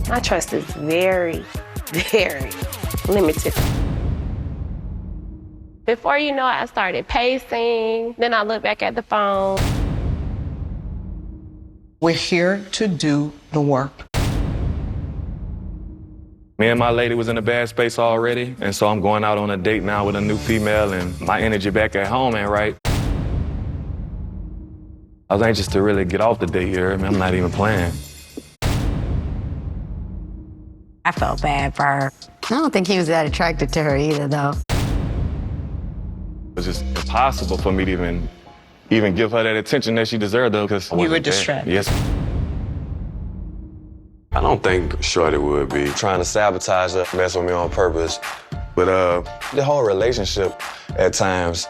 My trust is very, very limited. Before you know it, I started pacing. Then I looked back at the phone. We're here to do the work. Me and my lady was in a bad space already, and so I'm going out on a date now with a new female, and my energy back at home ain't right. I was anxious to really get off the date here. I mean, I'm not even playing. I felt bad for her. I don't think he was that attracted to her either, though. It was just impossible for me to even give her that attention that she deserved, though, because You were distracted. Yes. I don't think Shorty would be trying to sabotage her, mess with me on purpose. But the whole relationship, at times,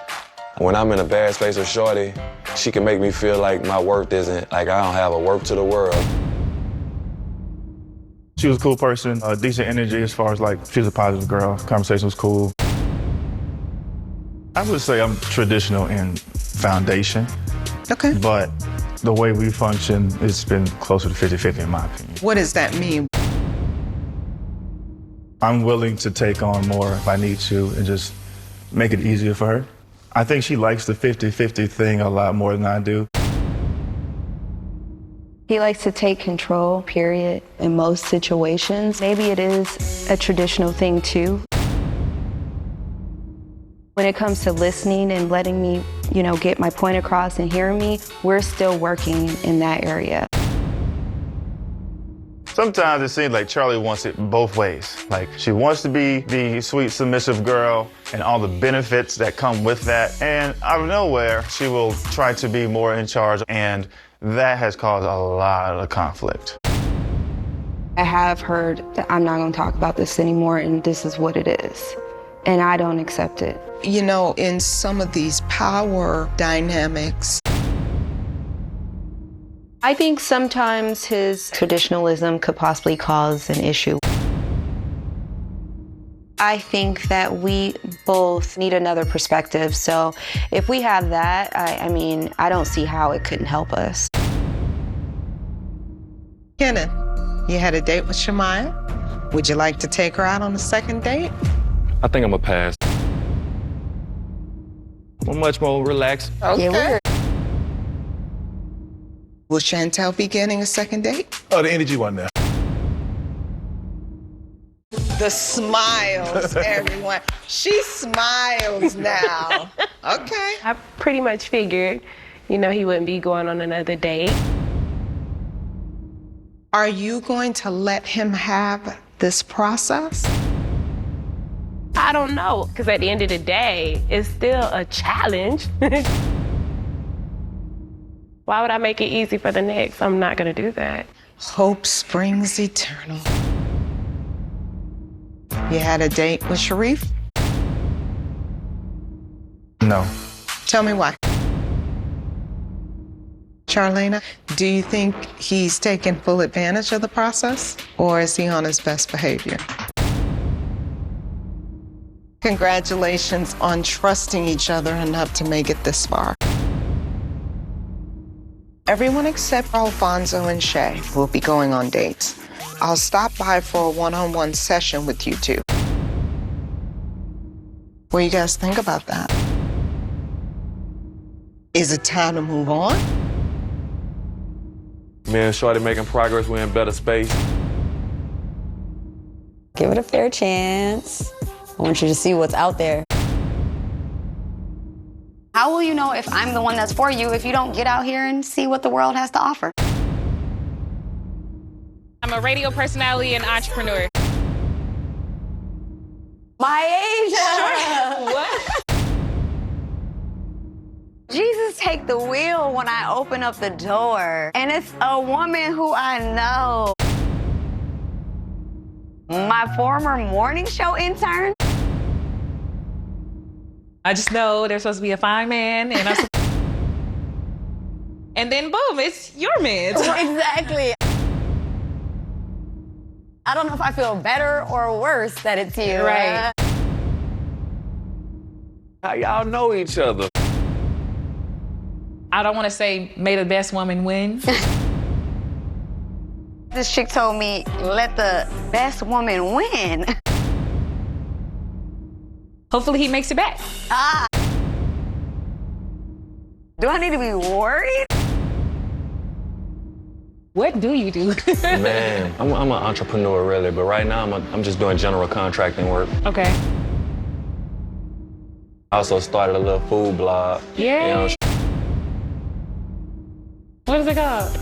when I'm in a bad space with Shorty, she can make me feel like my worth isn't, like I don't have a worth to the world. She was a cool person, decent energy as far as like, she was a positive girl. Conversation was cool. I would say I'm traditional in foundation. Okay. But the way we function, it's been closer to 50-50 in my opinion. What does that mean? I'm willing to take on more if I need to and just make it easier for her. I think she likes the 50-50 thing a lot more than I do. He likes to take control, period, in most situations. Maybe it is a traditional thing too. When it comes to listening and letting me, get my point across and hearing me, we're still working in that area. Sometimes it seems like Charlie wants it both ways. Like, she wants to be the sweet, submissive girl and all the benefits that come with that. And out of nowhere, she will try to be more in charge, and that has caused a lot of conflict. I have heard that I'm not going to talk about this anymore, and this is what it is. And I don't accept it. In some of these power dynamics, I think sometimes his traditionalism could possibly cause an issue. I think that we both need another perspective. So if we have that, I don't see how it couldn't help us. Kenneth, you had a date with Shamaya. Would you like to take her out on a second date? I think I'm a pass. I'm much more relaxed. Okay. Yeah, Will Chantel be getting a second date? Oh, the energy one there. The smiles, everyone. She smiles now. Okay. I pretty much figured, he wouldn't be going on another date. Are you going to let him have this process? I don't know, because at the end of the day, it's still a challenge. Why would I make it easy for the next? I'm not going to do that. Hope springs eternal. You had a date with Sharif? No. Tell me why. Charlena, do you think he's taking full advantage of the process, or is he on his best behavior? Congratulations on trusting each other enough to make it this far. Everyone except Alfonso and Shay will be going on dates. I'll stop by for a one-on-one session with you two. What do you guys think about that? Is it time to move on? Me and Shorty making progress. We're in better space. give it a fair chance. I want you to see what's out there. How will you know if I'm the one that's for you if you don't get out here and see what the world has to offer? I'm a radio personality and entrepreneur. My age? Sure. What? Jesus take the wheel when I open up the door. And it's a woman who I know. My former morning show intern. I just know there's supposed to be a fine man, and then boom, it's your man. Exactly. I don't know if I feel better or worse that it's you. Right. How y'all know each other? I don't want to say may the best woman win. This chick told me, let the best woman win. Hopefully he makes it back. Do I need to be worried? What do you do? Man, I'm an entrepreneur really, but right now I'm just doing general contracting work. Okay. I also started a little food blog. Yeah. You know, What is it called?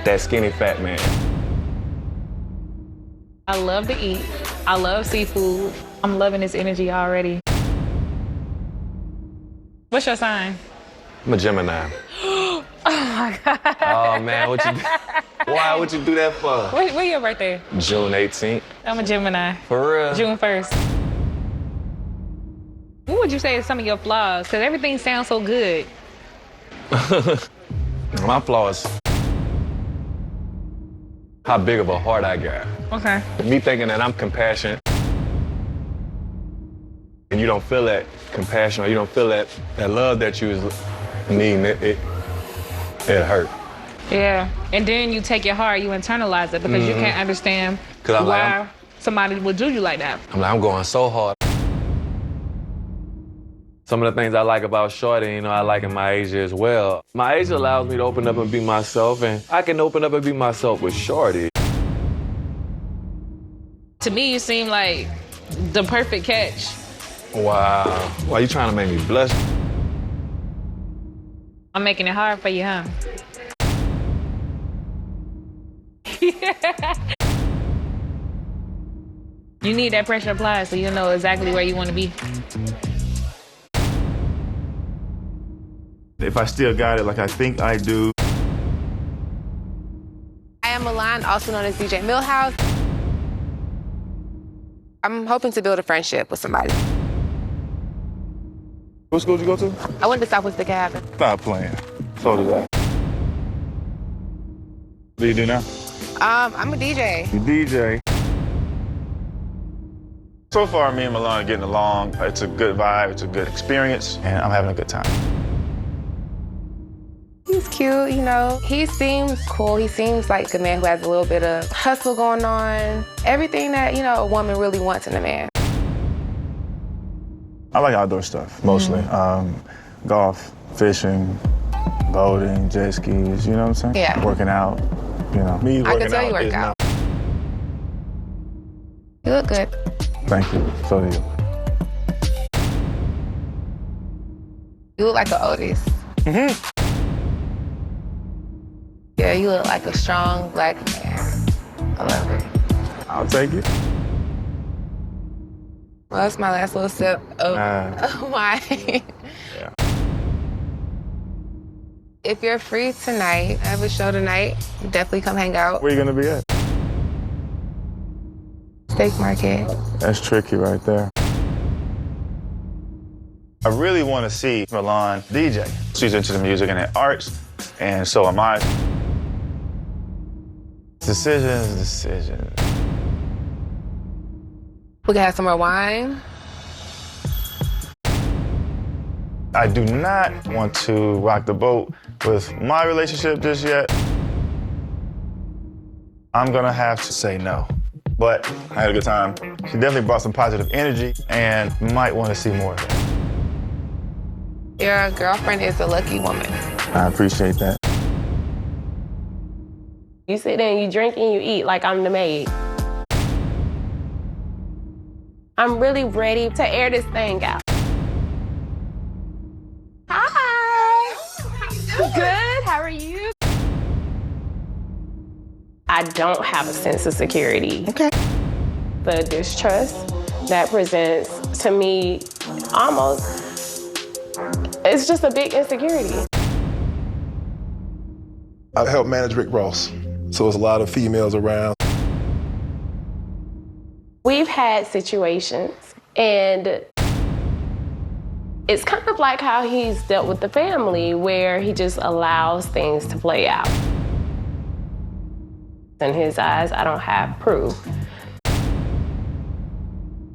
that skinny fat man. I love to eat. I love seafood. I'm loving this energy already. What's your sign? I'm a Gemini. Oh my God. Oh man, why would you do that for? When your birthday? June 18th. I'm a Gemini. For real? June 1st. What would you say is some of your flaws? Because everything sounds so good. My flaws. How big of a heart I got. Okay. Me thinking that I'm compassionate and you don't feel that compassion or you don't feel that love that you was needing, it hurt. Yeah. And then you take your heart, you internalize it because you can't understand 'Cause I'm like, why somebody would do you like that. I'm going so hard. Some of the things I like about Shorty, you know, I like in my age as well. My age allows me to open up and be myself, and I can open up and be myself with Shorty. To me, you seem like the perfect catch. Wow. Why you trying to make me blush? I'm making it hard for you, huh? You need that pressure applied so you know exactly where you want to be. If I still got it like I think I do. I am Milan, also known as DJ Millhouse. I'm hoping to build a friendship with somebody. What school did you go to? I went to Southwest Cabin. Stop playing. So did I. What do you do now? I'm a DJ. You DJ. So far, me and Milan are getting along. It's a good vibe, it's a good experience, and I'm having a good time. He's cute, you know. He seems cool. He seems like a man who has a little bit of hustle going on. Everything that, you know, a woman really wants in a man. I like outdoor stuff, mostly. Golf, fishing, boating, jet skis, you know what I'm saying? Yeah. Working out, you know. Me I working can tell you out work is out. not- You look good. Thank you. So do you. You look like an Otis. Yeah, you look like a strong black man. I love it. I'll take it. Well, that's my last little sip of wine. Yeah. If you're free tonight, I have a show tonight. Definitely come hang out. Where you gonna be at? Steak Market. That's tricky right there. I really want to see Milan DJ. She's into the music and the arts, and so am I. Decisions. We can have some more wine. I do not want to rock the boat with my relationship just yet. I'm gonna have to say no. But I had a good time. She definitely brought some positive energy and might want to see more of that. Your girlfriend is a lucky woman. I appreciate that. You sit there and you drink and you eat like I'm the maid. I'm really ready to air this thing out. Hi. Good, how are you? I don't have a sense of security. Okay. The distrust that presents to me almost, it's just a big insecurity. I help manage Rick Ross, so there's a lot of females around. We've had situations, and it's kind of like how he's dealt with the family, where he just allows things to play out. In his eyes, I don't have proof.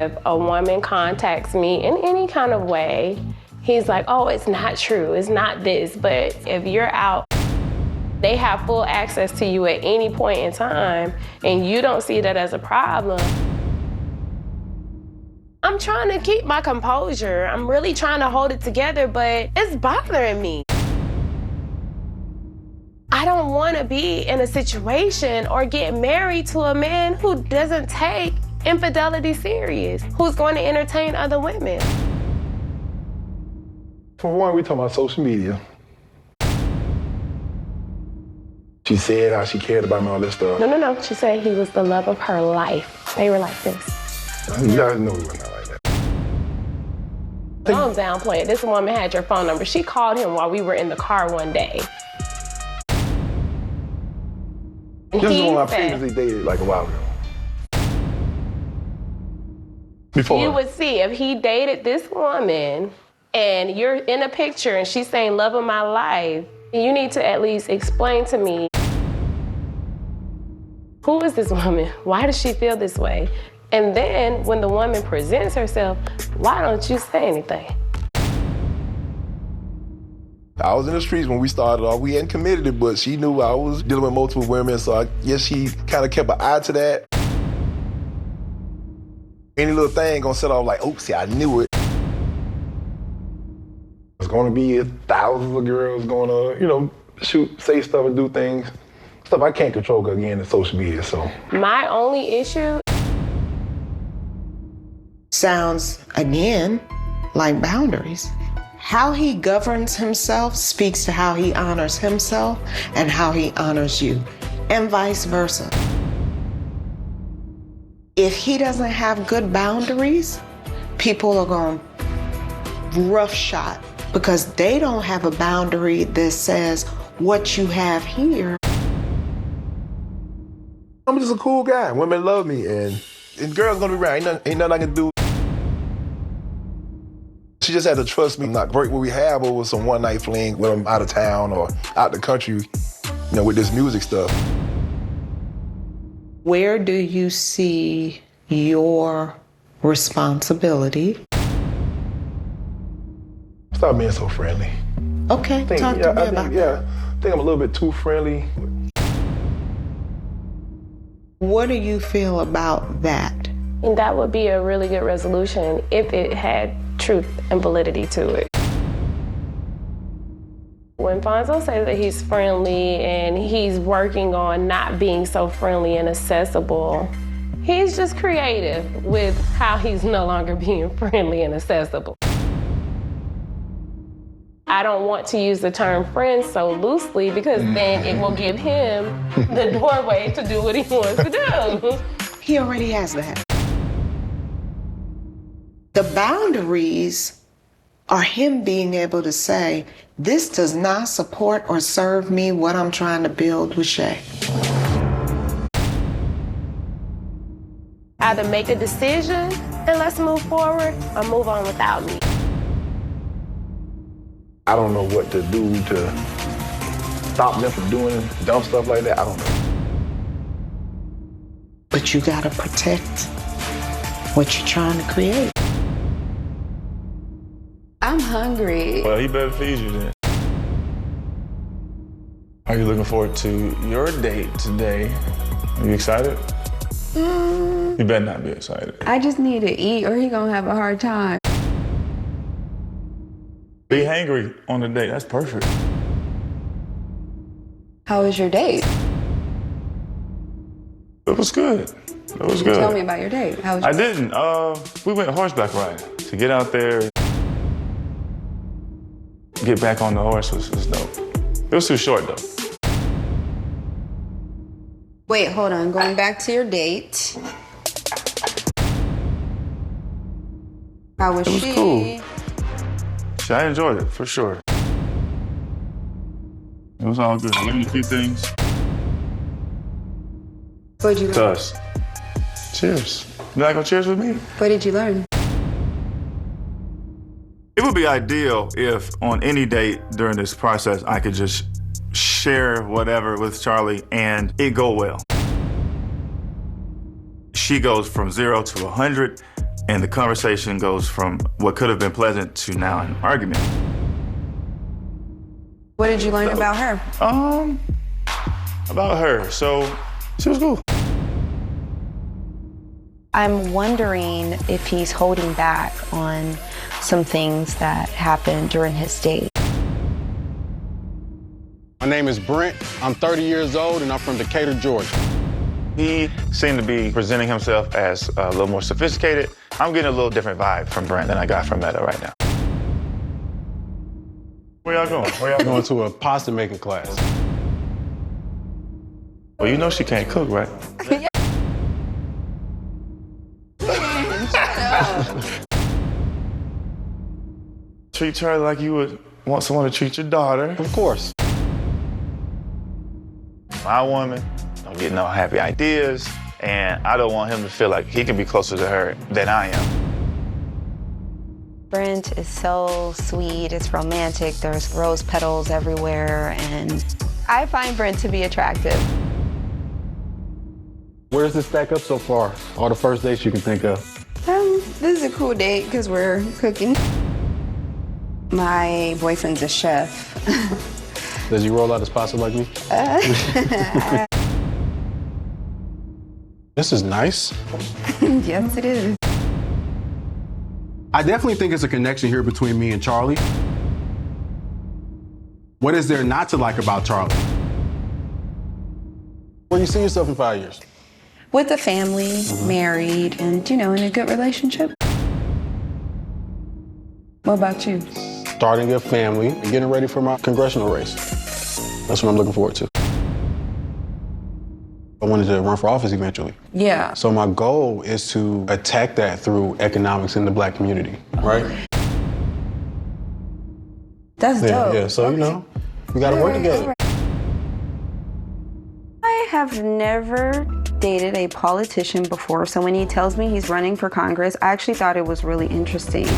If a woman contacts me in any kind of way, he's like, oh, it's not true, it's not this. But if you're out They have full access to you at any point in time, and you don't see that as a problem. I'm trying to keep my composure. I'm really trying to hold it together, but it's bothering me. I don't want to be in a situation or get married to a man who doesn't take infidelity serious, who's going to entertain other women. For one, we talking about social media. She said how she cared about me, all this stuff. No. She said he was the love of her life. They were like this. You guys know we were not like that. Don't downplay it. This woman had your phone number. She called him while we were in the car one day. This is one I previously dated like a while ago. Before you would see if he dated this woman and you're in a picture and she's saying love of my life, you need to at least explain to me, who is this woman? Why does she feel this way? And then when the woman presents herself, why don't you say anything? I was in the streets when we started off. We hadn't committed it, but she knew I was dealing with multiple women, so I guess she kind of kept an eye to that. Any little thing gonna set off like, oh, see, I knew it. There's gonna be thousands of girls gonna, shoot, say stuff and do things. Stuff I can't control, because again, it's social media, so. My only issue sounds, again, like boundaries. How he governs himself speaks to how he honors himself and how he honors you, and vice versa. If he doesn't have good boundaries, people are going roughshod because they don't have a boundary that says what you have here. I'm just a cool guy. Women love me, and girls gonna be right. Ain't nothing I can do. She just had to trust me, not break what we have over some one-night fling when I'm out of town or out the country, with this music stuff. Where do you see your responsibility? Stop being so friendly. Okay, talk to me about that. I think I'm a little bit too friendly. What do you feel about that? And that would be a really good resolution if it had truth and validity to it. When Fonzo says that he's friendly and he's working on not being so friendly and accessible, he's just creative with how he's no longer being friendly and accessible. I don't want to use the term friend so loosely because then it will give him the doorway to do what he wants to do. He already has that. The boundaries are him being able to say, this does not support or serve me what I'm trying to build with Shay. Either make a decision and let's move forward or move on without me. I don't know what to do to stop them from doing dumb stuff like that. I don't know. But you gotta protect what you're trying to create. I'm hungry. Well, he better feed you then. Are you looking forward to your date today? Are you excited? You better not be excited. I just need to eat or he gonna have a hard time. Be hangry on the date, that's perfect. How was your date? It was good. It was good. Tell me about your date. How was your date? didn't. We went horseback riding. To get out there, get back on the horse was dope. It was too short though. Wait, hold on. Going back to your date. How was she? It was cool. I enjoyed it, for sure. It was all good. I learned a few things. What did you learn? To us. Cheers. You not gonna cheers with me? What did you learn? It would be ideal if on any date during this process, I could just share whatever with Charlie and it go well. She goes from 0 to 100 and the conversation goes from what could have been pleasant to now an argument. What did you learn about her? about her, so she was cool. I'm wondering if he's holding back on some things that happened during his date. My name is Brent. I'm 30 years old and I'm from Decatur, Georgia. He seemed to be presenting himself as a little more sophisticated. I'm getting a little different vibe from Brent than I got from Meta right now. Where y'all going? Where y'all Going to a pasta making class. Well, you know she can't cook, right? Treat Charlie like you would want someone to treat your daughter. Of course. My woman don't get no happy ideas, and I don't want him to feel like he can be closer to her than I am. Brent is so sweet, it's romantic, there's rose petals everywhere, and I find Brent to be attractive. Where does this stack up so far? All the first dates you can think of. This is a cool date because we're cooking. My boyfriend's a chef. Does he roll out his pasta like me? This is nice. Yes, it is. I definitely think it's a connection here between me and Charlie. What is there not to like about Charlie? Where do you see yourself in 5 years? With a family, married, and, in a good relationship. What about you? Starting a family and getting ready for my congressional race. That's what I'm looking forward to. I wanted to run for office eventually. Yeah. So my goal is to attack that through economics in the Black community, right? That's dope. Yeah, so, we gotta work together. I have never dated a politician before, so when he tells me he's running for Congress, I actually thought it was really interesting.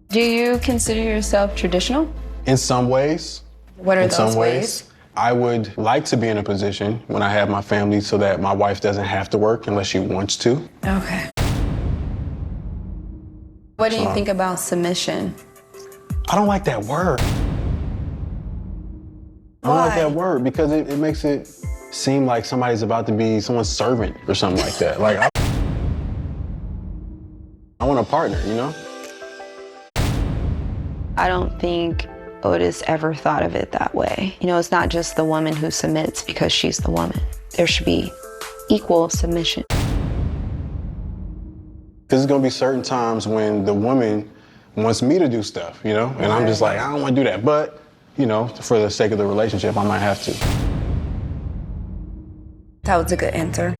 Do you consider yourself traditional? In some ways. What are in those some ways? I would like to be in a position when I have my family so that my wife doesn't have to work unless she wants to. Okay. What do you think about submission? I don't like that word. I don't like that word because it makes it seem like somebody's about to be someone's servant or something like that. Like, I want a partner, I don't think Otis ever thought of it that way. It's not just the woman who submits because she's the woman. There should be equal submission. Because there's gonna be certain times when the woman wants me to do stuff, and I'm just like, I don't want to do that. But, for the sake of the relationship, I might have to. That was a good answer.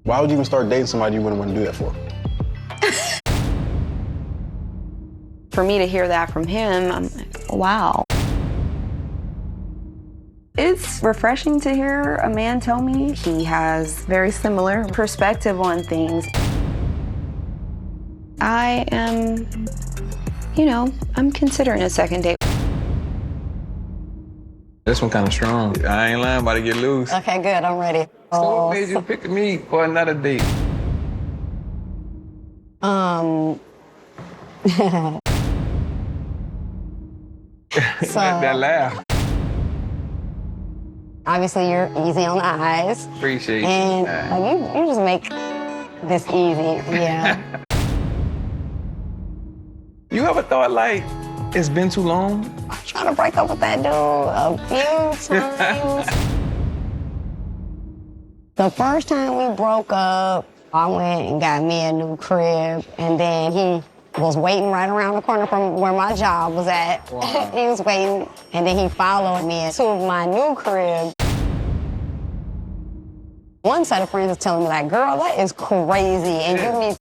Why would you even start dating somebody you wouldn't want to do that for? For me to hear that from him, I'm like, wow. It's refreshing to hear a man tell me he has very similar perspective on things. I am, I'm considering a second date. This one kind of strong. I ain't lying, about to get loose. Okay, good. I'm ready. So what made you pick me for another date? That laugh. Obviously, you're easy on the eyes. Appreciate you. And you just make this easy. Yeah. You ever thought it's been too long? I'm trying to break up with that dude a few times. The first time we broke up, I went and got me a new crib, and then he was waiting right around the corner from where my job was at. Wow. He was waiting, and then he followed me to my new crib. One set of friends was telling me, girl, that is crazy, and you need...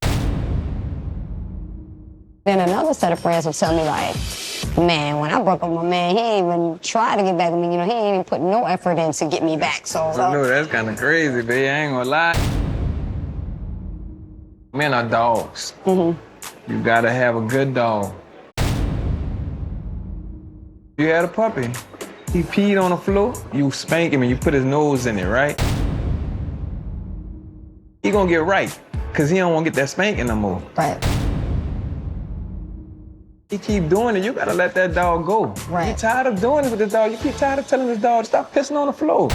Then another set of friends was telling me, man, when I broke up with my man, he ain't even tried to get back with me. He ain't even put no effort in to get me back, so... No, that's kind of crazy, babe. I ain't gonna lie. Men are dogs. Mm-hmm. You gotta have a good dog. You had a puppy. He peed on the floor, you spank him and you put his nose in it, right? He gonna get right, because he don't want to get that spanking no more. Right. He keep doing it, you gotta let that dog go. Right. You tired of doing it with this dog. You keep tired of telling this dog to stop pissing on the floor.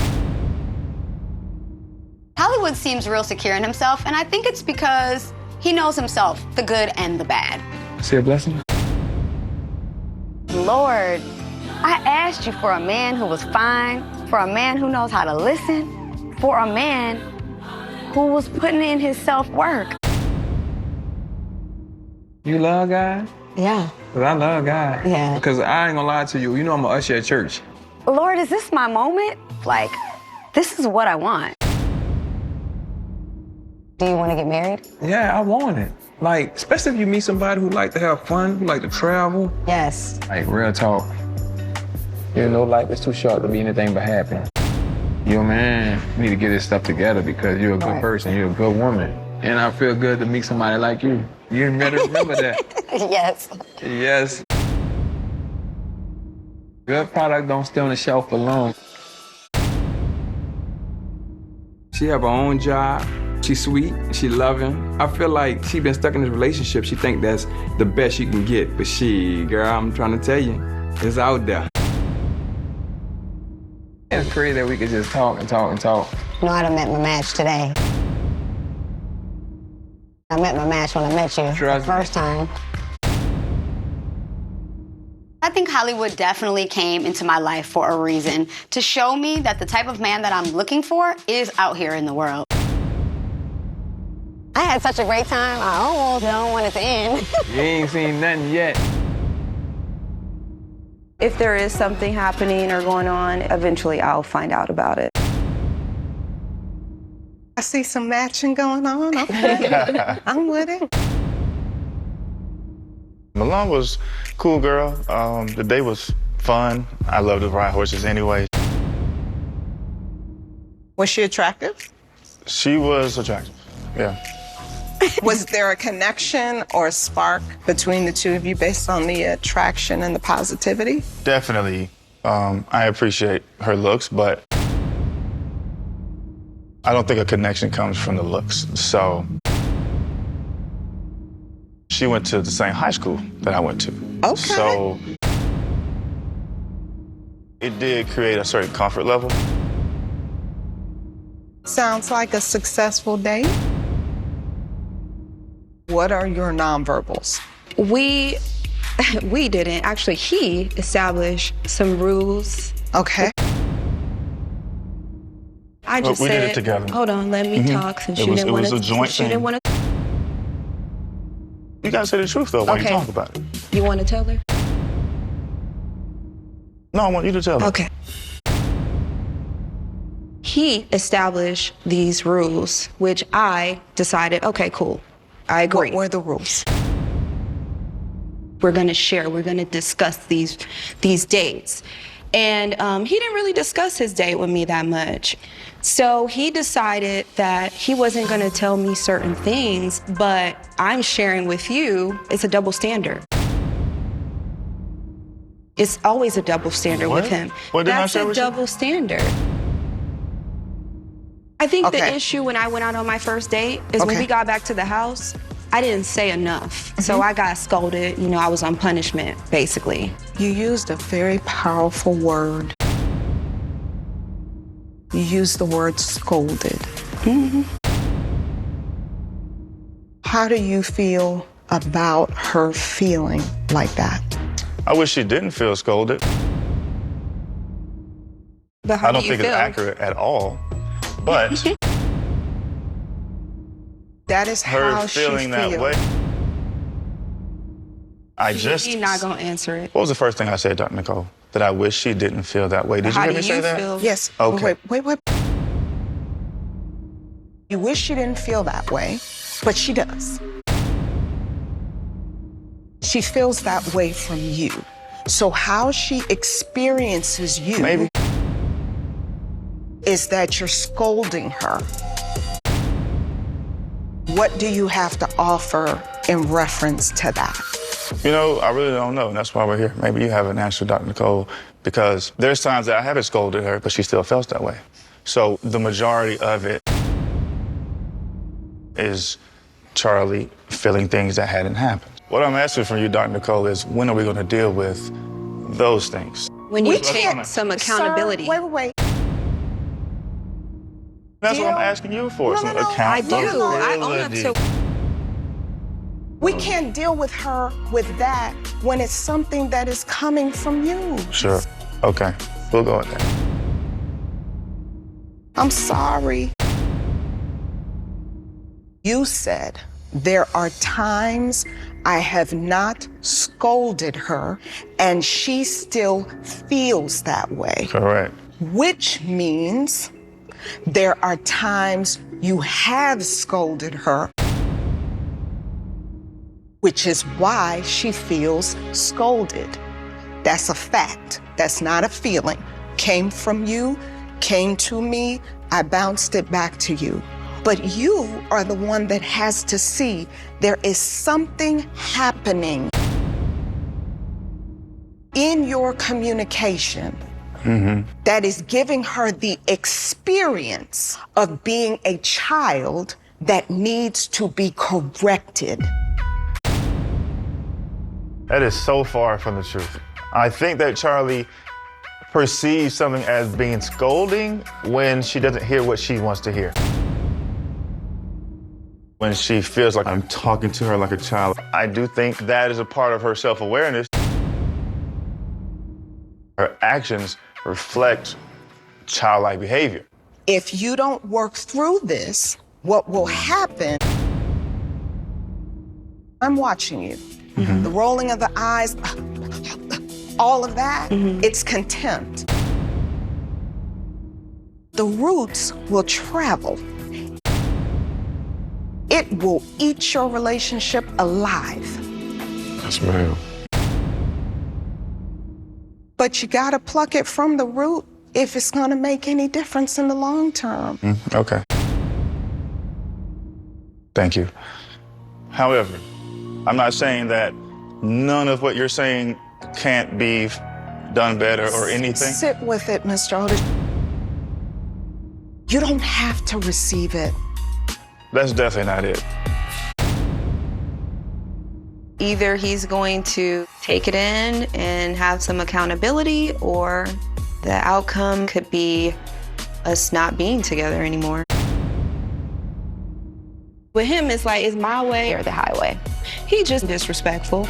Hollywood seems real secure in himself, and I think it's because he knows himself, the good and the bad. See a blessing? Lord, I asked you for a man who was fine, for a man who knows how to listen, for a man who was putting in his self-work. You love God? Yeah. Because I love God. Yeah. Because I ain't gonna lie to you. You know I'm an usher at church. Lord, is this my moment? Like, this is what I want. Do you want to get married? Yeah, I want it. Like, especially if you meet somebody who like to have fun, who like to travel. Yes. Like, real talk. You know, life is too short to be anything but happy. Your man need to get his stuff together because you're a good person, you're a good woman. And I feel good to meet somebody like you. You better remember that. Yes. Yes. Good product don't stay on the shelf for long. She have her own job. She's sweet, she loving. I feel like she been stuck in this relationship. She think that's the best she can get. But girl, I'm trying to tell you, it's out there. It's crazy that we could just talk and talk and talk. You know, I'd have met my match today. I met my match when I met you the first time. I think Hollywood definitely came into my life for a reason, to show me that the type of man that I'm looking for is out here in the world. I had such a great time, I almost don't want it to end. You ain't seen nothing yet. If there is something happening or going on, eventually I'll find out about it. I see some matching going on. Okay. I'm with it. Milan was a cool girl. The day was fun. I love to ride horses anyway. Was she attractive? She was attractive, yeah. Was there a connection or a spark between the two of you based on the attraction and the positivity? Definitely. I appreciate her looks, but I don't think a connection comes from the looks. So she went to the same high school that I went to. Okay. So it did create a certain comfort level. Sounds like a successful date. What are your nonverbals? We didn't. Actually, he established some rules. Okay. I just we said, did it together. Hold on, let me talk since you didn't want to. It was a joint thing. You gotta say the truth though when you talk about it. You want to tell her? No, I want you to tell her. Okay. He established these rules, which I decided, okay, cool. I agree. What were the rules? We're gonna share, we're gonna discuss these dates. And he didn't really discuss his date with me that much. So he decided that he wasn't gonna tell me certain things, but I'm sharing with you, it's a double standard. It's always a double standard with him. That's a double standard. I think the issue when I went out on my first date is when we got back to the house, I didn't say enough. So I got scolded, you know, I was on punishment, basically. You used a very powerful word. You used the word scolded. How do you feel about her feeling like that? I wish she didn't feel scolded. But how I don't do you think feel? it's accurate at all. But that is how her she feeling that way. He's not gonna answer it. What was the first thing I said, Dr. Nicole? That I wish she didn't feel that way. Did you hear me say that? Feel? Yes. Okay. Wait. You wish she didn't feel that way, but she does. She feels that way from you. So how she experiences you is that you're scolding her. What do you have to offer in reference to that? You know, I really don't know, and that's why we're here. Maybe you have an answer, Dr. Nicole, because there's times that I haven't scolded her, but she still feels that way. So the majority of it is Charlie feeling things that hadn't happened. What I'm asking from you, Dr. Nicole, is when are we going to deal with those things? When you take some accountability. Sir, wait. That's what I'm asking you for, some I do. accountability. I own up to. We can't deal with her with that when it's something that is coming from you. Sure. Okay. We'll go with that. I'm sorry. You said there are times I have not scolded her and she still feels that way. Correct. Which means there are times you have scolded her, which is why she feels scolded. That's a fact. That's not a feeling. Came from you, came to me, I bounced it back to you. But you are the one that has to see there is something happening in your communication that is giving her the experience of being a child that needs to be corrected. That is so far from the truth. I think that Charlie perceives something as being scolding when she doesn't hear what she wants to hear. When she feels like I'm talking to her like a child. I do think that is a part of her self-awareness. Her actions reflect childlike behavior. If you don't work through this, what will happen, I'm watching you. The rolling of the eyes, all of that, it's contempt. The roots will travel. It will eat your relationship alive. Yes, ma'am. But you gotta pluck it from the root if it's gonna make any difference in the long term. Okay. Thank you. However, I'm not saying that none of what you're saying can't be done better or anything. Sit with it, Mr. Otis. You don't have to receive it. That's definitely not it. Either he's going to take it in and have some accountability, or the outcome could be us not being together anymore. With him, it's like, it's my way or the highway. He just disrespectful.